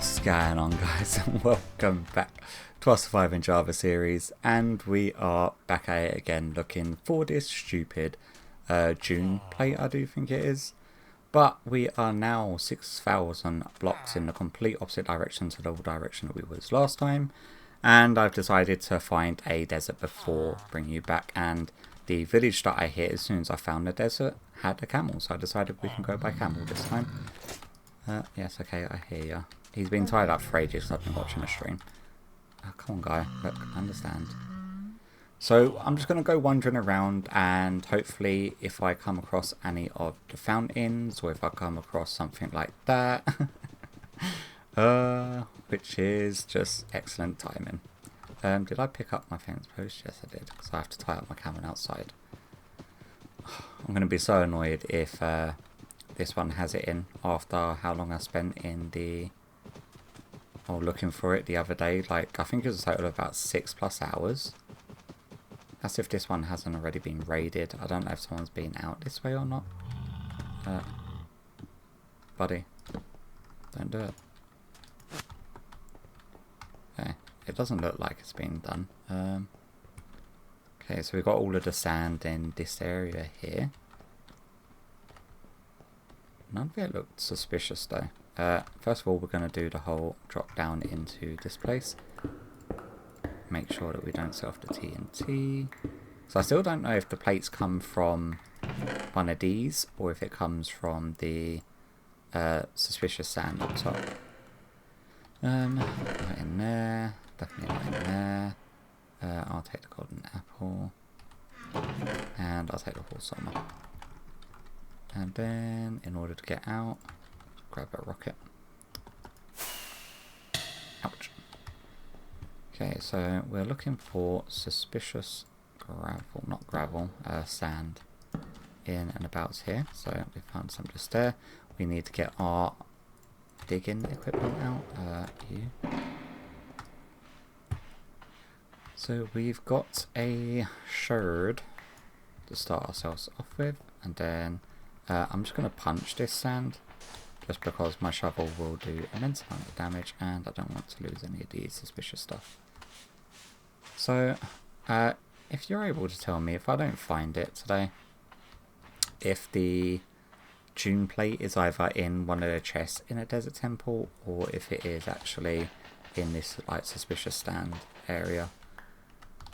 What's going on, guys, and welcome back to our Survive in Java series, and we are back at it again looking for this stupid June plate, I do think it is. But we are now 6,000 blocks in the complete opposite direction to the direction that we was last time, and I've decided to find a desert before bringing you back, and the village that I hit as soon as I found the desert had a camel, so I decided we can go by camel this time. Yes, okay, I hear ya. He's been tied up for ages, so I've been watching a stream. Oh, come on, guy. Look, understand. So, I'm just going to go wandering around, and hopefully, if I come across any of the fountains, or if I come across something like that, which is just excellent timing. Did I pick up my fence post? Yes, I did, because I have to tie up my camel outside. I'm going to be so annoyed if this one has it in after how long I spent in the looking for it the other day. Like, I think it was a total of about 6+ hours. That's if this one hasn't already been raided. I don't know if someone's been out this way or not. Buddy, don't do it. Okay, it doesn't look like it's been done. Okay, so we've got all of the sand in this area here. None of it looked suspicious though. First of all, we're going to do the whole drop down into this place. Make sure that we don't set off the TNT. So I still don't know if the plates come from one of these or if it comes from the suspicious sand on top. Not in there. Definitely not in there. I'll take the golden apple. And I'll take the horse armor. And then, in order to get out, grab a rocket. Ouch. Okay, so we're looking for suspicious gravel, not gravel, sand in and about here. So we found some just there. We need to get our digging equipment out. So we've got a sherd to start ourselves off with, and then I'm just going to punch this sand just because my shovel will do immense amount of damage and I don't want to lose any of the suspicious stuff. So if you're able to tell me, if I don't find it today, if the June plate is either in one of the chests in a desert temple or if it is actually in this like suspicious stand area.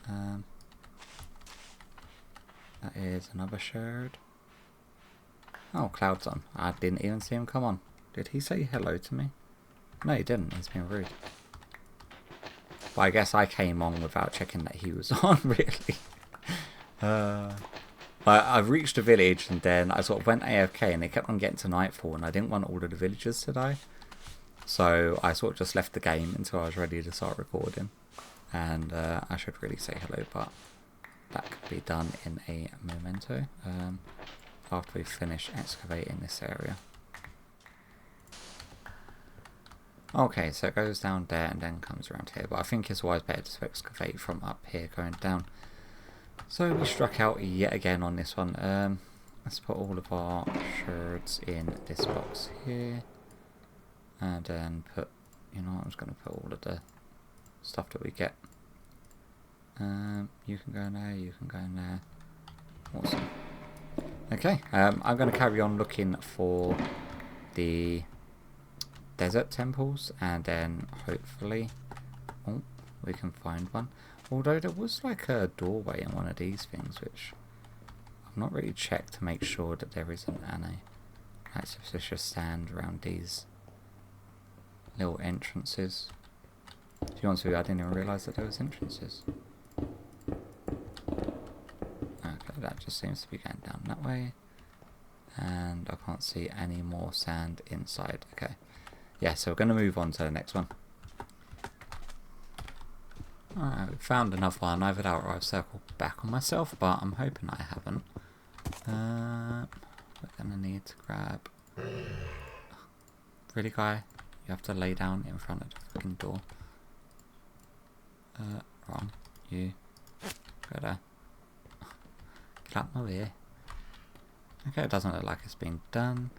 That is another sherd. Oh, Cloud's on. I didn't even see him come on. Did he say hello to me? No, he didn't. He's been rude. But I guess I came on without checking that he was on, really. I've reached the village and then I sort of went AFK and it kept on getting to nightfall and I didn't want all of the villagers to die. So I sort of just left the game until I was ready to start recording. And I should really say hello, but that could be done in a momento. After we finish excavating this area. Okay, so it goes down there and then comes around here, but I think it's always better to excavate from up here going down. So we struck out yet again on this one. Let's put all of our sherds in this box here. And then put, you know what, I'm just going to put all of the stuff that we get. You can go in there, you can go in there. Awesome. Okay, I'm going to carry on looking for the desert temples and then hopefully we can find one. Although there was like a doorway in one of these things which I've not really checked to make sure that there isn't any like suspicious sand around these little entrances. To be honest with you, I didn't even realise that there was entrances. Okay, that just seems to be going down that way. And I can't see any more sand inside. Okay. Yeah, so we're going to move on to the next one. Alright, we found another one. Either that or I've circled back on myself, but I'm hoping I haven't. We're going to need to grab... Really, guy? You have to lay down in front of the fucking door. Wrong. You. Go there. Get out my way. Okay, it doesn't look like it's been done.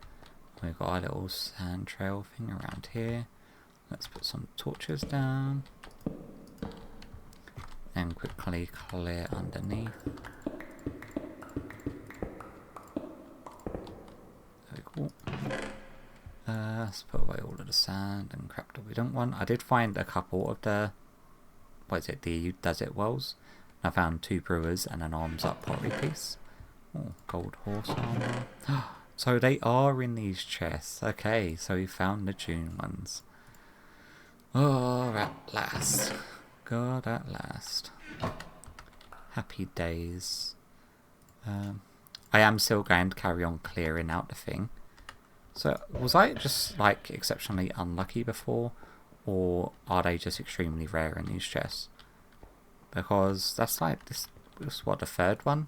We've got our little sand trail thing around here. Let's put some torches down. And quickly clear underneath. Very cool. Let's put away all of the sand and crap that we don't want. I did find a couple of the, what is it, the desert wells. I found 2 brewers and an arms up pottery piece. Oh, gold horse armor. So they are in these chests. Okay, so we found the June ones. Oh, at last. God, at last. Happy days. I am still going to carry on clearing out the thing. So, was I just, like, exceptionally unlucky before? Or are they just extremely rare in these chests? Because that's like, this was what, the 3rd one?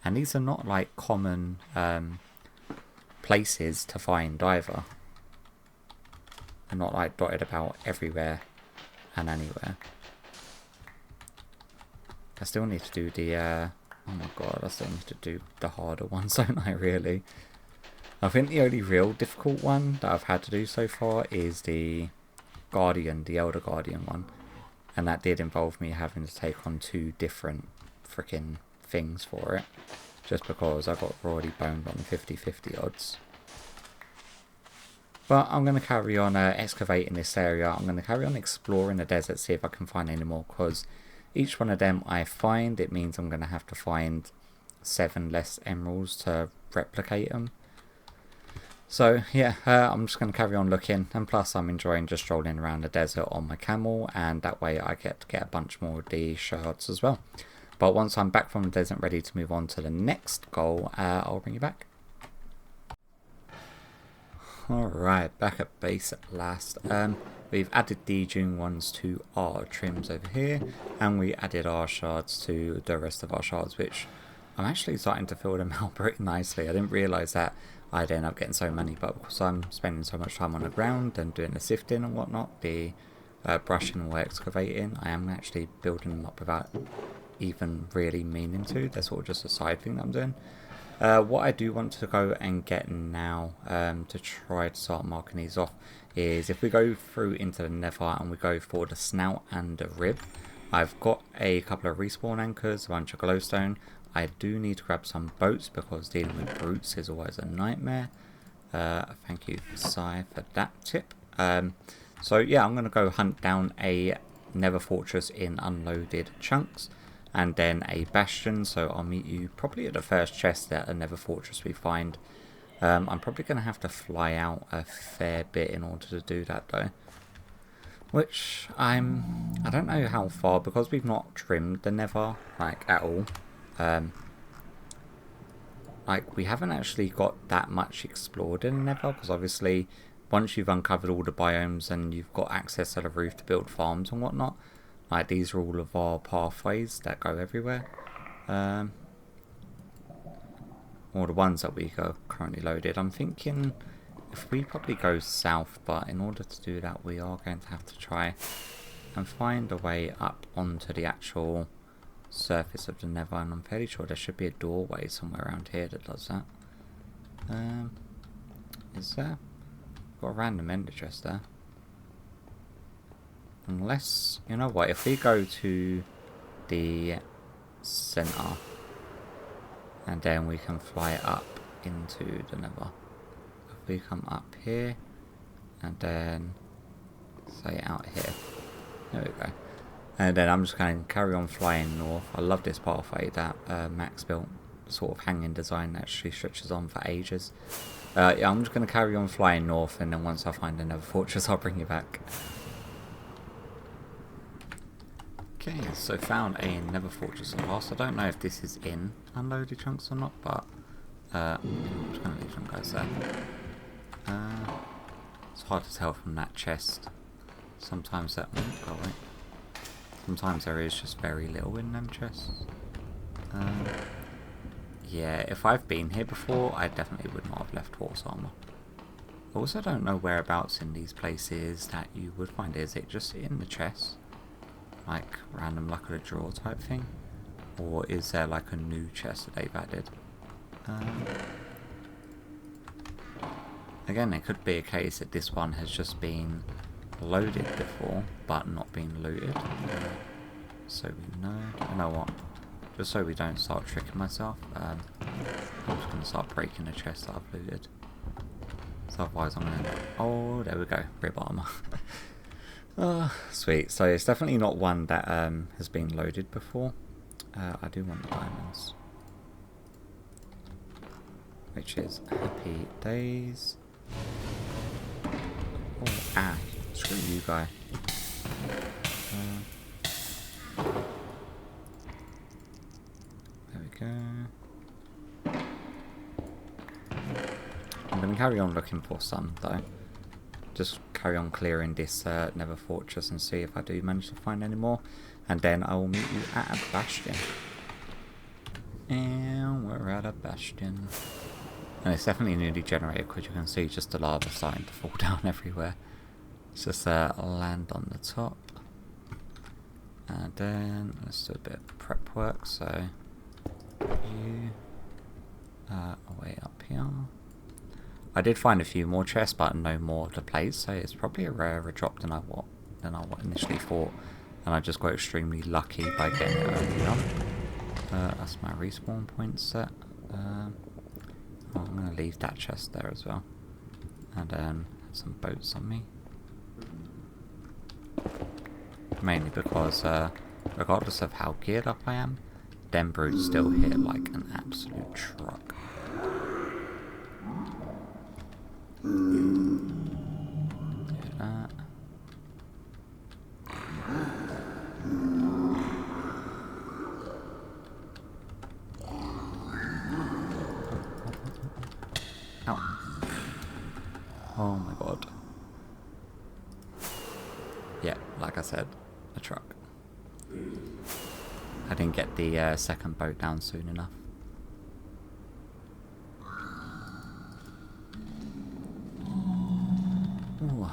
And these are not, like, common places to find either. They're not, like, dotted about everywhere and anywhere. I still need to do the, oh my god, I still need to do the harder ones, don't I, really? I think the only real difficult one that I've had to do so far is the Guardian, the Elder Guardian one. And that did involve me having to take on 2 different freaking things for it. Just because I got already boned on 50-50 odds. But I'm going to carry on excavating this area. I'm going to carry on exploring the desert, see if I can find any more. Because each one of them I find, it means I'm going to have to find 7 less emeralds to replicate them. So yeah, I'm just going to carry on looking, and plus I'm enjoying just strolling around the desert on my camel, and that way I get to get a bunch more of the shards as well. But once I'm back from the desert ready to move on to the next goal, I'll bring you back. Alright, back at base at last. We've added the June ones to our trims over here, and we added our shards to the rest of our shards, which I'm actually starting to fill them out pretty nicely. I didn't realise that I'd end up getting so many, but because I'm spending so much time on the ground and doing the sifting and whatnot, the brushing or excavating, I am actually building them up without even really meaning to. They're sort of just a side thing that I'm doing. What I do want to go and get now, to try to start marking these off, is if we go through into the nether and we go for the snout and the rib, I've got a couple of respawn anchors, a bunch of glowstone. I do need to grab some boats because dealing with brutes is always a nightmare. Thank you, Sai, for that tip. So yeah, I'm going to go hunt down a nether fortress in unloaded chunks, and then a bastion. So I'll meet you probably at the first chest at a nether fortress we find. I'm probably going to have to fly out a fair bit in order to do that though. Which I don't know how far, because we've not trimmed the nether like at all. Like, we haven't actually got that much explored in the nether, because obviously once you've uncovered all the biomes and you've got access to the roof to build farms and whatnot, like, these are all of our pathways that go everywhere, or the ones that we go currently loaded. I'm thinking if we probably go south, but in order to do that we are going to have to try and find a way up onto the actual surface of the nether, and I'm fairly sure there should be a doorway somewhere around here that does that. Is there? Got a random ender chest there. Unless, you know what, if we go to the center and then we can fly up into the nether. If we come up here and then say out here, there we go. And then I'm just going to carry on flying north. I love this pathway that Max built, sort of hanging design that actually stretches on for ages. Yeah, I'm just going to carry on flying north, and then once I find another fortress I'll bring you back. Okay, so found another fortress at last. I don't know if this is in unloaded chunks or not, but I'm just going to leave some guys there. It's hard to tell from that chest. Sometimes that won't go away. Sometimes there is just very little in them chests. Yeah, if I've been here before, I definitely would not have left horse armour. I also don't know whereabouts in these places that you would find it. Is it just in the chest? Like random luck of the draw type thing? Or is there like a new chest that they've added? Again, it could be a case that this one has just been loaded before, but not been looted. So we know. You know what? Just so we don't start tricking myself, I'm just going to start breaking the chest that I've looted. So otherwise I'm going to... Oh, there we go. Rib armor. Oh, sweet. So it's definitely not one that has been loaded before. I do want diamonds. Which is happy days. Oh, screw you, guy. There we go. I'm going to carry on looking for some, though. Just carry on clearing this nether fortress and see if I do manage to find any more. And then I will meet you at a bastion. And we're at a bastion. And it's definitely newly generated because you can see just the lava starting to fall down everywhere. Let's just land on the top. And then let's do a bit of prep work. So you way up here. I did find a few more chests, but no more to place, so it's probably a rarer drop than I initially thought. And I just got extremely lucky by getting it early on. That's my respawn point set. I'm going to leave that chest there as well. And have some boats on me. Mainly because, regardless of how geared up I am, them brutes still hit like an absolute truck. Do that. Ow. Oh my god. Yeah, like I said, a truck. I didn't get the second boat down soon enough. Ooh,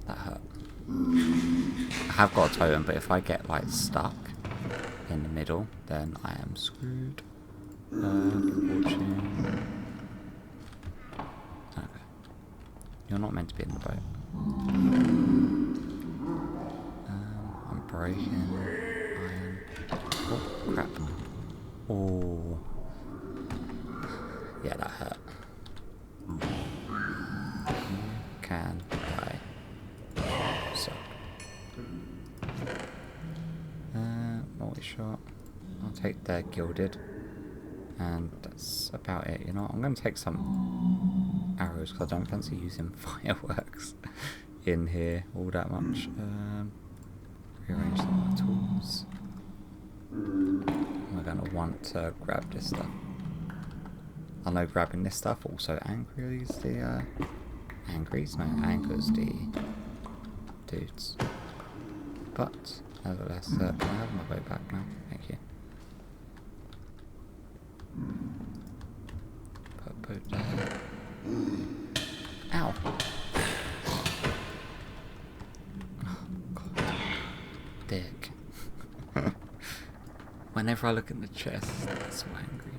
that hurt. I have got a totem, but if I get like stuck in the middle, then I am screwed. Fortune. Okay. You're not meant to be in the boat. I'm breaking iron. Oh, crap. Oh. Yeah, that hurt. Can die. So. Multi-shot. I'll take their gilded. And that's about it, you know. I'm going to take some arrows because I don't fancy using fireworks in here all that much. Rearrange some of my tools. I'm going to want to grab this stuff. I know grabbing this stuff also angers the angers the dudes. But nevertheless, can I have my boat back now? Thank you. Put boat there. Ow! Oh god. Dick. Whenever I look at the chest, I get so angry.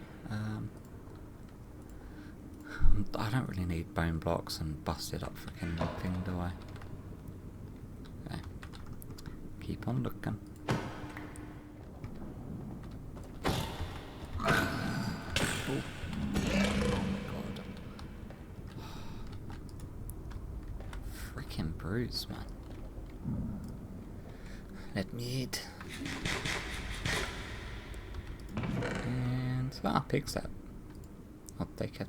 I don't really need bone blocks and busted up freaking thing, do I? Okay. Keep on looking. Oh. God. Freaking bruise, man. Let me eat. And pig set. I'll take it.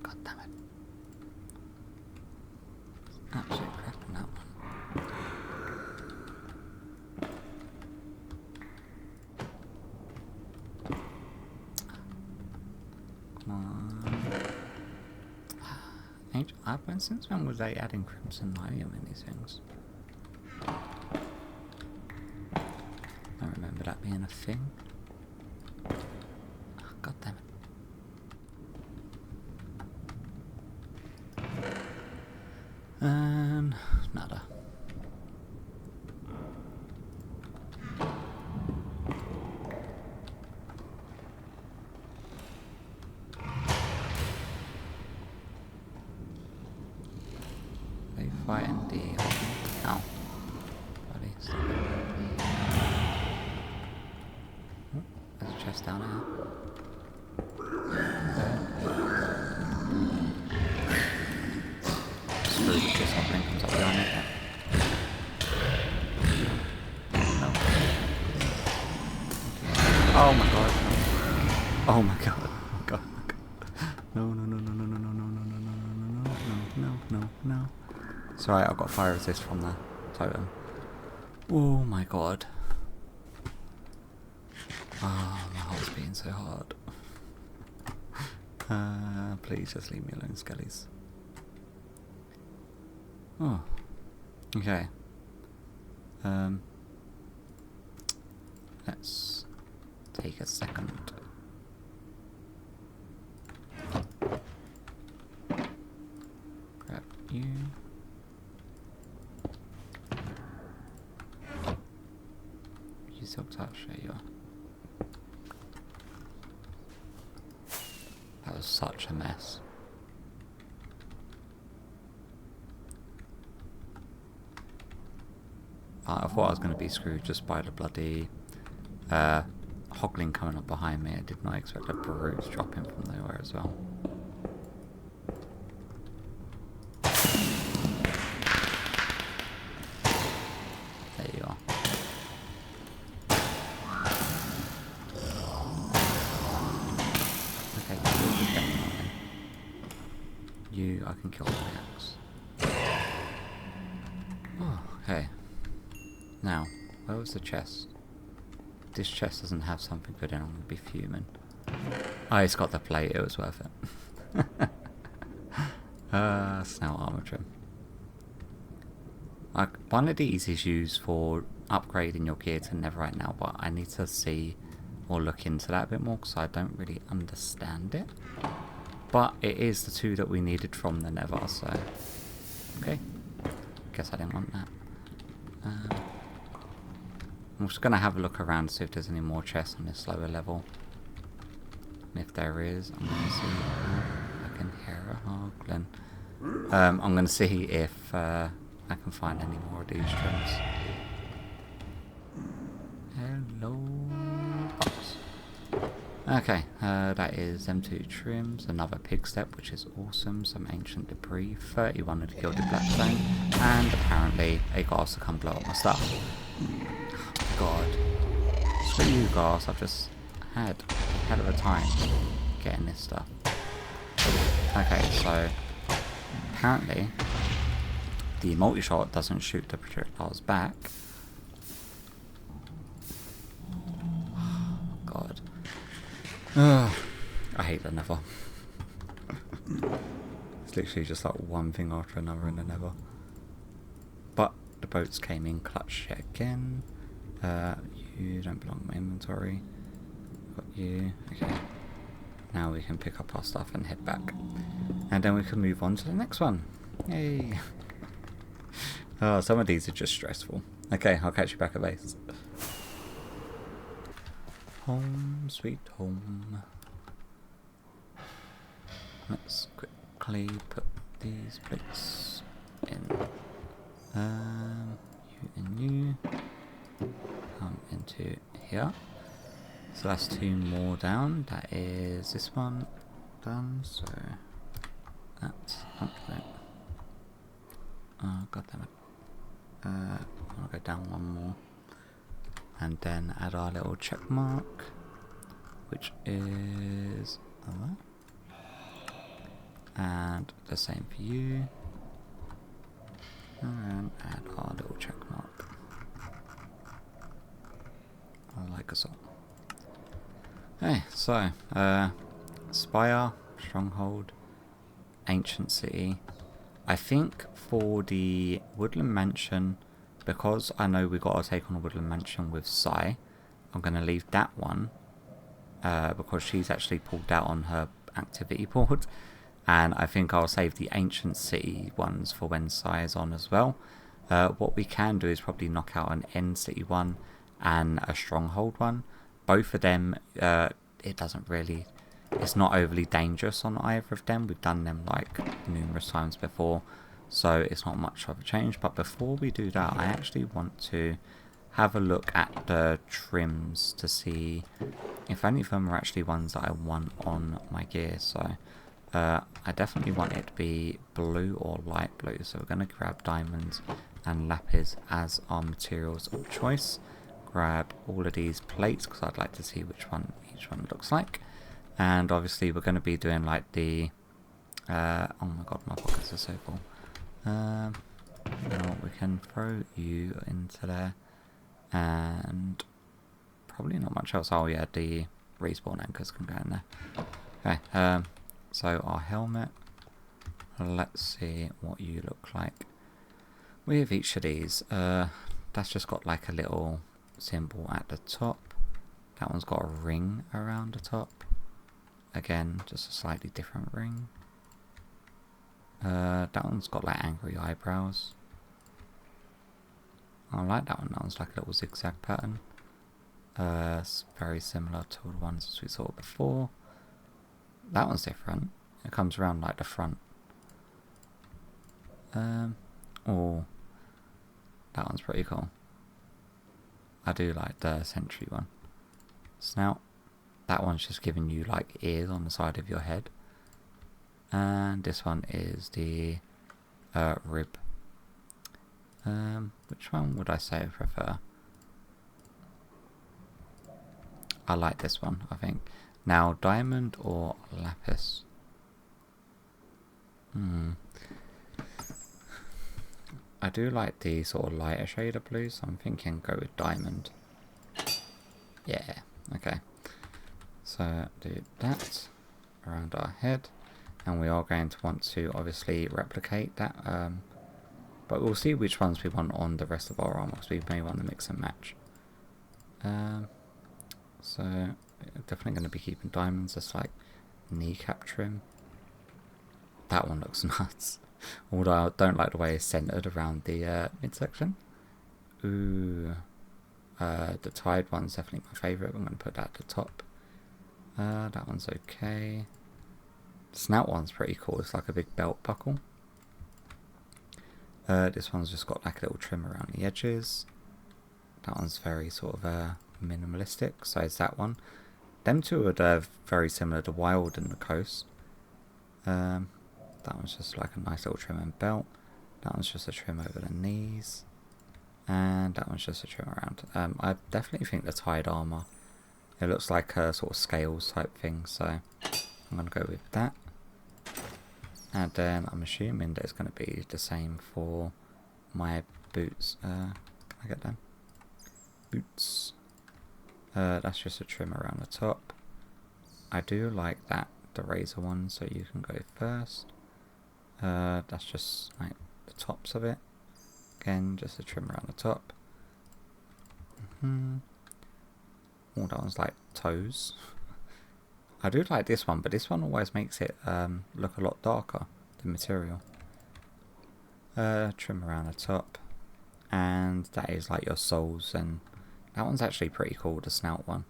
God damn it. Absolute crap on that one. Come on. Since when was they adding crimson linoleum in these things? I remember that being a thing. Oh, God damn it. Ow. Buddy, stop it. Oh, there's a chest down here. Screw it, just something comes up behind it. No. Oh my god. Oh my god. Oh my god. No, no, no, no, no, no, no, no, no, no, no, no, no, no, no. Sorry, I've got fire resist from the totem. Oh my god. Oh, my heart's beating so hard. Please just leave me alone, skellies. Oh. Okay. Let's take a second. Grab you. You silk touch, there you are. That was such a mess. I thought I was going to be screwed just by the bloody hoglin coming up behind me. I did not expect a bruise dropping from nowhere as well. There you are. Okay, definitely. You, I can kill with the axe. Oh, okay. Now, where was the chest? This chest doesn't have something good in it, I'm going to be fuming. Oh, it's got the plate, it was worth it. Snout armor trim. One of these is used for upgrading your gear to netherite now, but I need to see or look into that a bit more because I don't really understand it. But it is the two that we needed from the nether, so... Okay. Guess I didn't want that. I'm just going to have a look around to see if there's any more chests on this lower level. And if there is, I'm going to see... I can hear a hoglin. I'm going to see if I can find any more of these trims. Hello, box. Okay, that is M2 trims, another pig step, which is awesome, some ancient debris, 31 of the gilded blackstone, and apparently a ghast to come blow up my stuff. God. Screw you, ghast, I've just had a hell of a time getting this stuff. Okay, so apparently the multi-shot doesn't shoot the projectiles back. God. I hate the nether. It's literally just like one thing after another in the nether. But the boats came in clutch yet again. You don't belong in my inventory. Got you. Okay. Now we can pick up our stuff and head back. And then we can move on to the next one. Yay. Oh, some of these are just stressful. Okay, I'll catch you back at base. Home, sweet home. Let's quickly put these plates in. You and you come into here. So that's two more down. That is this one done. So that's oh god damn it. I'll go down one more. And then add our little check mark, which is and the same for you. And add our little check mark. I like us all. Okay, so Spire, Stronghold, Ancient City. I think for the Woodland Mansion, because I know we've got to take on a Woodland Mansion with Sai, I'm going to leave that one because she's actually pulled out on her activity board, and I think I'll save the Ancient City ones for when Sai is on as well. What we can do is probably knock out an End City one and a Stronghold one. Both of them, it's not overly dangerous on either of them. We've done them like numerous times before, so it's not much of a change. But before we do that, I actually want to have a look at the trims to see if any of them are actually ones that I want on my gear. So I definitely want it to be blue or light blue, so we're going to grab diamonds and lapis as our materials of choice. Grab all of these plates because I'd like to see which one each one looks like. And obviously we're going to be doing like the oh my god, my pockets are so full. You know what, we can throw you into there, and probably not much else. Oh yeah, the respawn anchors can go in there. Okay, so our helmet, let's see what you look like with each of these. That's just got like a little symbol at the top. That one's got a ring around the top. Again, just a slightly different ring. That one's got like angry eyebrows. I like that one. That one's like a little zigzag pattern. It's very similar to the ones we saw before. That one's different. It comes around like the front. Oh, that one's pretty cool. I do like the sentry one. Snout. That one's just giving you like ears on the side of your head. And this one is the rib. Which one would I say I prefer? I like this one, I think. Now, diamond or lapis? I do like the sort of lighter shade of blue, so I'm thinking go with diamond. Yeah, okay. So do that around our head, and we are going to want to obviously replicate that, but we'll see which ones we want on the rest of our armor, because we may want to mix and match. So definitely going to be keeping diamonds as like kneecap trim. That one looks nuts. Although I don't like the way it's centered around the midsection. Ooh, the tied one's definitely my favourite. I'm going to put that at the top. That one's okay. The snout one's pretty cool. It's like a big belt buckle. This one's just got like a little trim around the edges. That one's very sort of minimalistic. So is that one. Them two are very similar to Wild and the Coast. That one's just like a nice little trim and belt. That one's just a trim over the knees. And that one's just a trim around. I definitely think the tied armour, it looks like a sort of scales type thing. So I'm going to go with that. And then I'm assuming that it's going to be the same for my boots. Can I get them? Boots. That's just a trim around the top. I do like that, the razor one, so you can go first. That's just like the tops of it. Again, just a trim around the top. Oh, that one's like toes. I do like this one, but this one always makes it look a lot darker, the material. Trim around the top. And that is like your soles, and that one's actually pretty cool, the snout one.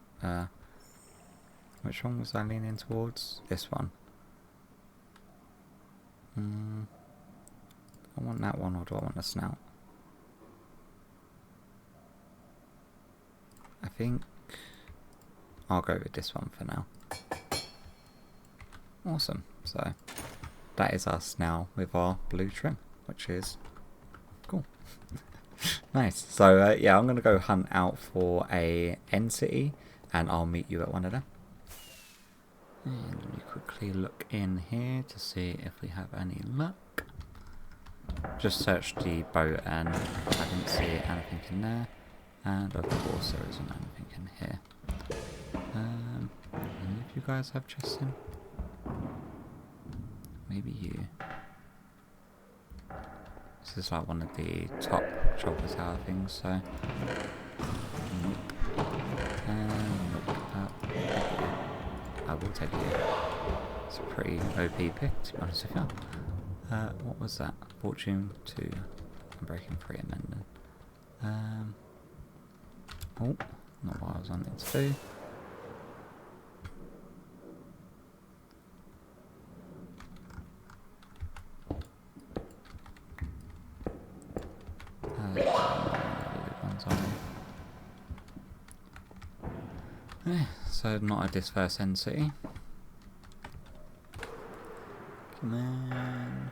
Which one was I leaning towards? This one. Do I want that one or do I want the snout? I think I'll go with this one for now. Awesome. So that is us now with our blue trim, which is cool. Nice. So yeah, I'm going to go hunt out for a end city, and I'll meet you at one of them. And let me quickly look in here to see if we have any luck. Just searched the boat and I didn't see anything in there. And of course there isn't anything in here. Any of you guys have chests in? Maybe you. This is like one of the top chopper tower things, so... Nope. I will take it. It's a pretty OP pick, to be honest with you. What was that? Fortune 2. Unbreaking 3 amendment. Oh, not what I was wanting to do. on them. So not a this first end city. Come on.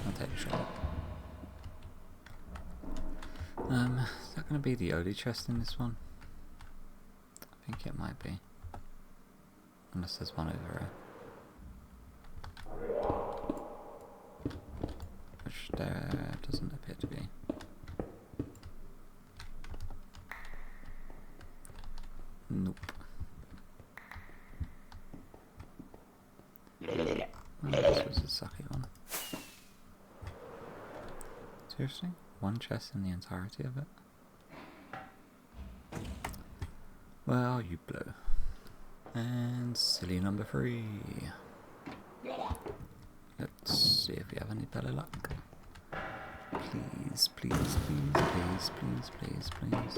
I'll take a shot. Is that going to be the only chest in this one? I think it might be. Unless there's one over here. Which there doesn't appear to be. Nope. Oh, this was a sucky one. Seriously? One chest in the entirety of it? Well, you blew. And silly number 3. Let's see if we have any better luck. Please, please, please, please, please, please, please.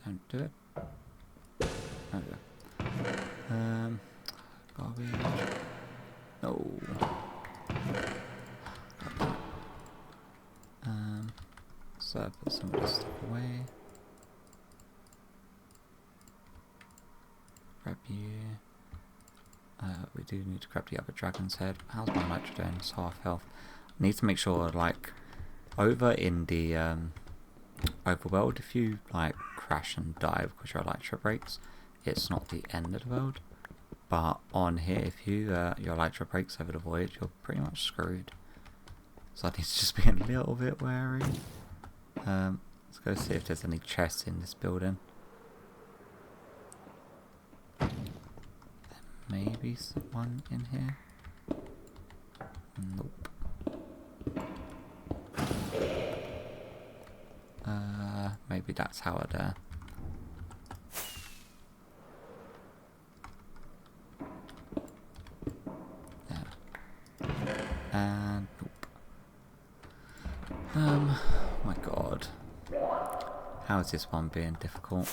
Don't do it. There we go. Garbage. No. So I put some of this stuff away. Grab you. We do need to grab the other dragon's head. How's my nitro doing? It's half health. I need to make sure, like, over in the overworld, if you like crash and die because your elytra breaks, it's not the end of the world. But on here, if you your elytra breaks over the void, you're pretty much screwed. So I need to just be a little bit wary. Let's go see if there's any chests in this building. There may be someone in here. Nope. Maybe that's how it and nope. My god. How is this one being difficult?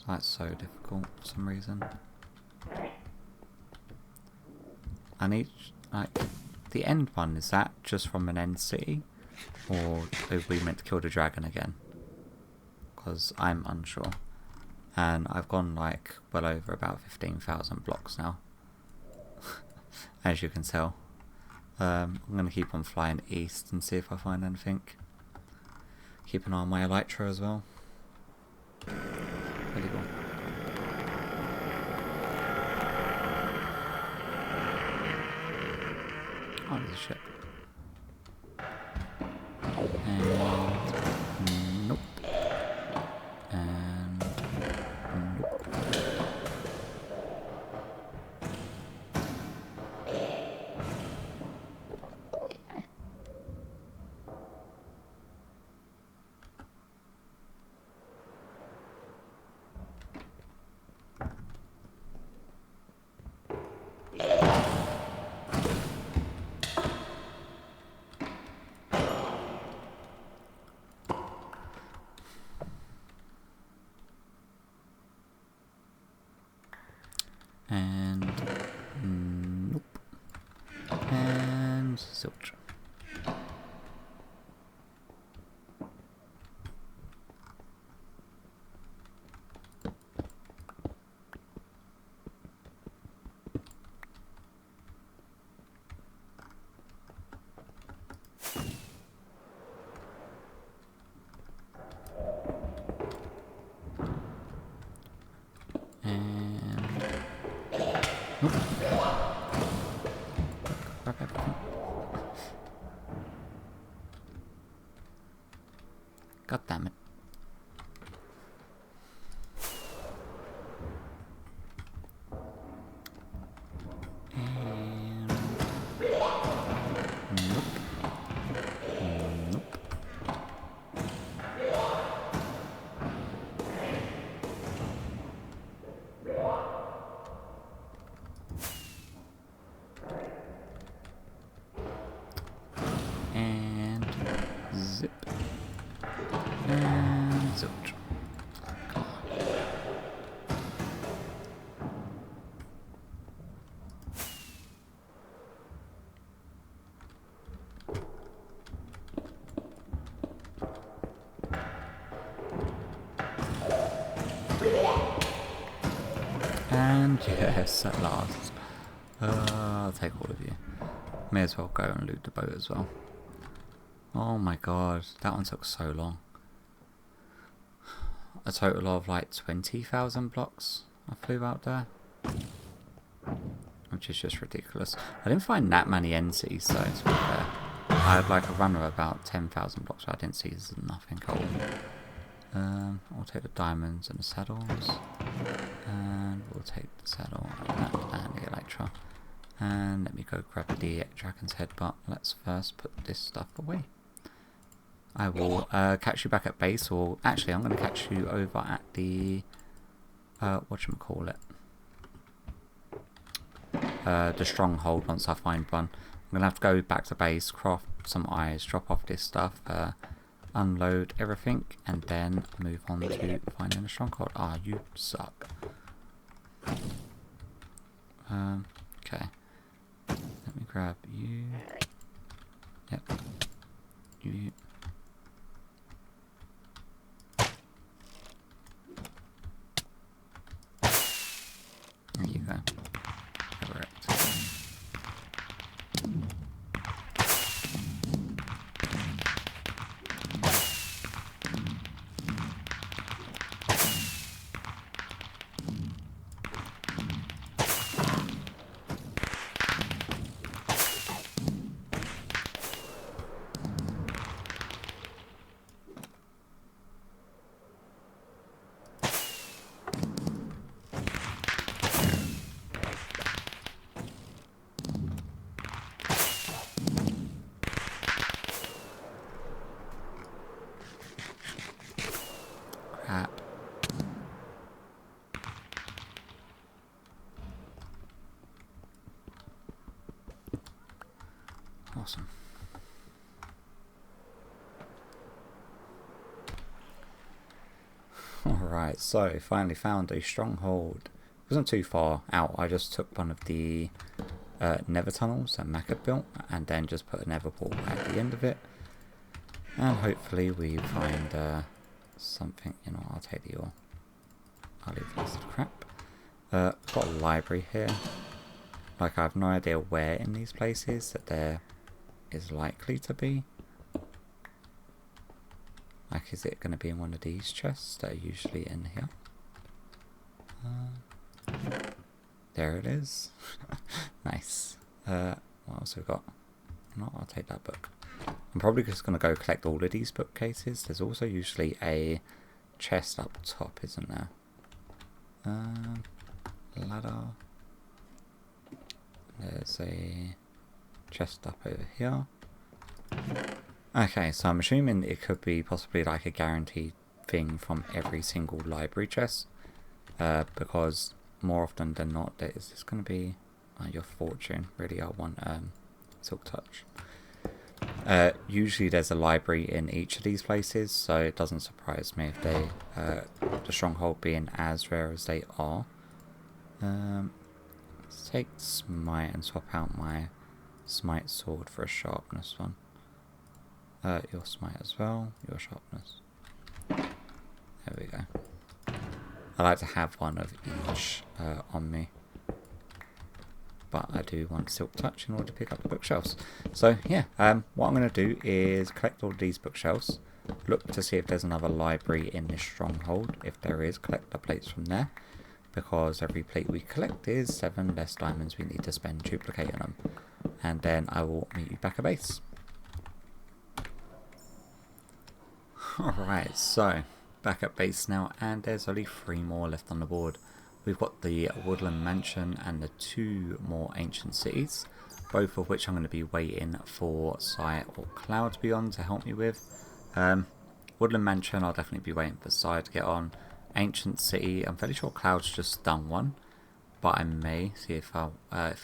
That's so difficult for some reason. I need, like, the end one, is that just from an end city? Or are we meant to kill the dragon again? Because I'm unsure. And I've gone like well over about 15,000 blocks now. As you can tell. I'm going to keep on flying east and see if I find anything. Keep an eye on my elytra as well. Really cool. Oh, there's a ship. And nope. And nope. And nope. And zilch. Nope. Grab everything. God damn it. And nope. Nope. Yes, at last. I'll take all of you. May as well go and loot the boat as well. Oh my god, that one took so long. A total of like 20,000 blocks I flew out there. Which is just ridiculous. I didn't find that many NCs, so to be fair. I had like a run of about 10,000 blocks, so I didn't see nothing at all. I'll take the diamonds and the saddles. And we'll take the saddle and the Elytra. And let me go grab the dragon's head, but let's first put this stuff away. I will catch you back at base, or actually I'm going to catch you over at the whatchamacallit, the stronghold once I find one. I'm going to have to go back to base, craft some eyes, drop off this stuff, unload everything, and then move on to finding a stronghold. Ah, you suck. Okay. Let me grab you. Yep. You. There you go. Correct. Awesome. Alright, so finally found a stronghold. It wasn't too far out. I just took one of the nether tunnels that Mac had built and then just put a nether portal at the end of it. And hopefully we find something. You know, I'll take the ore. I'll leave this crap. Got a library here. Like, I have no idea where in these places that there is likely to be. Like, is it going to be in one of these chests that are usually in here? There it is. Nice. What else have we got? No, I'll take that book. I'm probably just going to go collect all of these bookcases. There's also usually a chest up top, isn't there? Ladder. There's a chest up over here. Okay, so I'm assuming it could be possibly like a guaranteed thing from every single library chest. Because more often than not, is this going to be your fortune? Really, I want Silk Touch. Usually there's a library in each of these places, so it doesn't surprise me if they, the stronghold being as rare as they are. Let's take Smite and swap out my Smite sword for a sharpness one. Your Smite as well, your sharpness. There we go. I like to have one of each on me. But I do want Silk Touch in order to pick up the bookshelves. So yeah, what I'm going to do is collect all these bookshelves. Look to see if there's another library in this stronghold. If there is, collect the plates from there. Because every plate we collect is 7 less diamonds we need to spend duplicating them. And then I will meet you back at base. Alright, so back at base now, and there's only 3 more left on the board. We've got the Woodland Mansion and the 2 more ancient cities, both of which I'm going to be waiting for Sai or Clowd to be on to help me with. Woodland Mansion, I'll definitely be waiting for Sai to get on. Ancient City, I'm fairly sure Cloud's just done one, but I may see if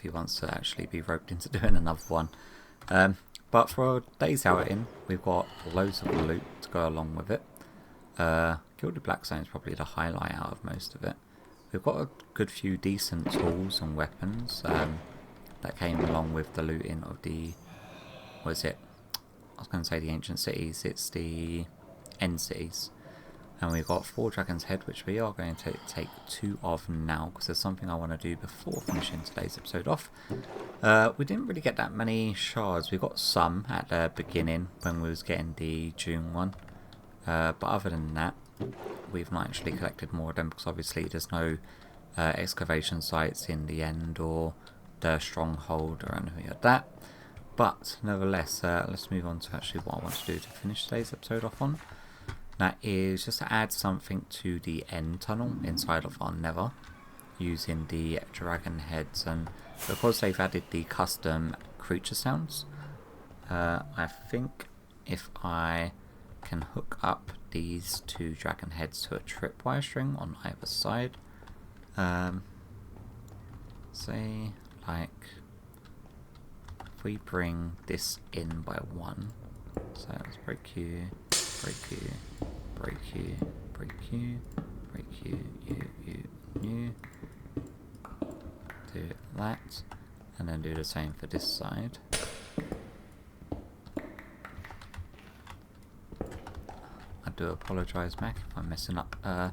he wants to actually be roped into doing another one. But for a day's outing, we've got loads of loot to go along with it. Gilded Blackstone is probably the highlight out of most of it. We've got a good few decent tools and weapons that came along with the looting of the, what is it? I was going to say the ancient cities, it's the end cities. And we've got 4 Dragon's Head, which we are going to take 2 of now, because there's something I want to do before finishing today's episode off. We didn't really get that many shards. We got some at the beginning when we was getting the June one. But other than that, we've not actually collected more of them, because obviously there's no excavation sites in the end or the stronghold or anything like that. But nevertheless, let's move on to actually what I want to do to finish today's episode off on. That is just to add something to the end tunnel inside of our nether using the dragon heads, and because they've added the custom creature sounds, I think if I can hook up these 2 dragon heads to a tripwire string on either side, say like if we bring this in by 1, so let's break you, break you, break you, break you, break you, you, do that, and then do the same for this side. I do apologise, Mac, if I'm messing up the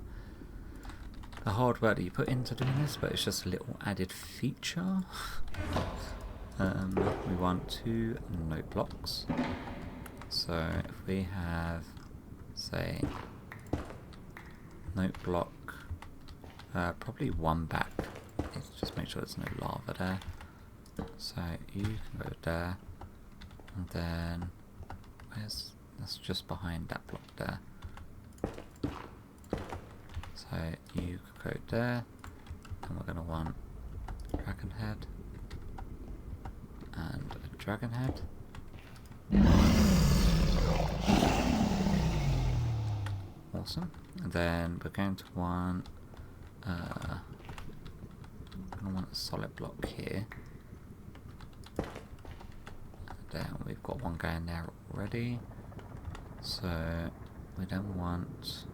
hard work that you put into doing this, but it's just a little added feature. We want 2 note blocks, so if we have, say, note block, probably 1 back. Let's just make sure there's no lava there. So you can go there, and then that's just behind that block there. So you could go there, and we're going to want dragon head and a dragon head. Awesome. And then we're going to want a solid block here. And then we've got one going there already. So we then want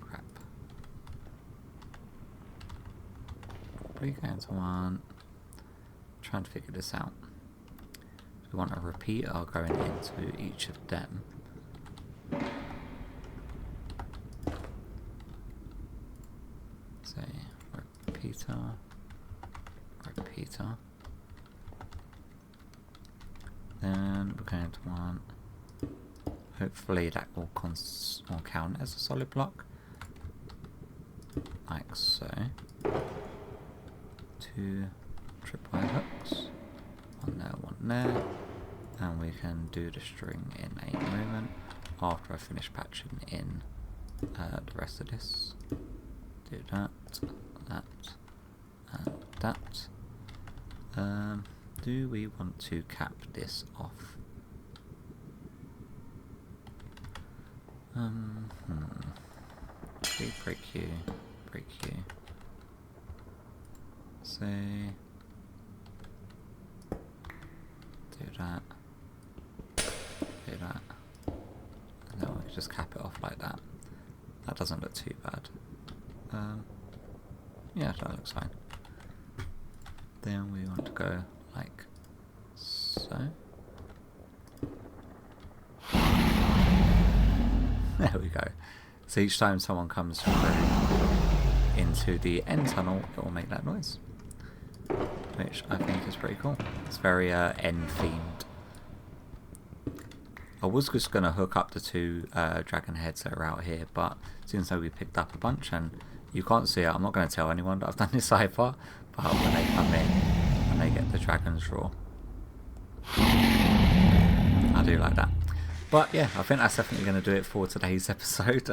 crap. Probably going to want, trying to figure this out. We want a repeater going into each of them. Say repeater. Then we're going to want, hopefully that will count as a solid block, like so. 2 tripwire hooks, one there, and we can do the string in a moment after I finish patching in the rest of this. Do that, and that. Do we want to cap this off? Break you. Say, do that, and then we can just cap it off like that. That doesn't look too bad. Yeah, that looks fine. Then we want to go like so. There we go. So each time someone comes through into the end tunnel, it will make that noise, which I think is pretty cool. It's very end themed. I was just going to hook up the 2 dragon heads that are out here, but since we picked up a bunch and you can't see it, I'm not going to tell anyone that I've done this cipher, but when they come in and they get the dragon's roar, I do like that. But yeah, I think that's definitely going to do it for today's episode.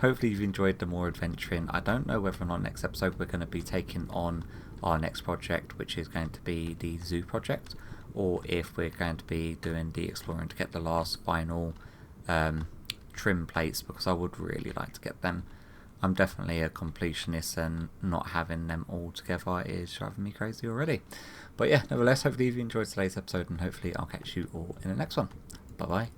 Hopefully you've enjoyed the more adventuring. I don't know whether or not next episode we're going to be taking on our next project, which is going to be the zoo project, or if we're going to be doing the exploring to get the last final trim plates, because I would really like to get them. I'm definitely a completionist, and not having them all together is driving me crazy already. But yeah, nevertheless, hopefully you've enjoyed today's episode, and hopefully I'll catch you all in the next one. Bye bye.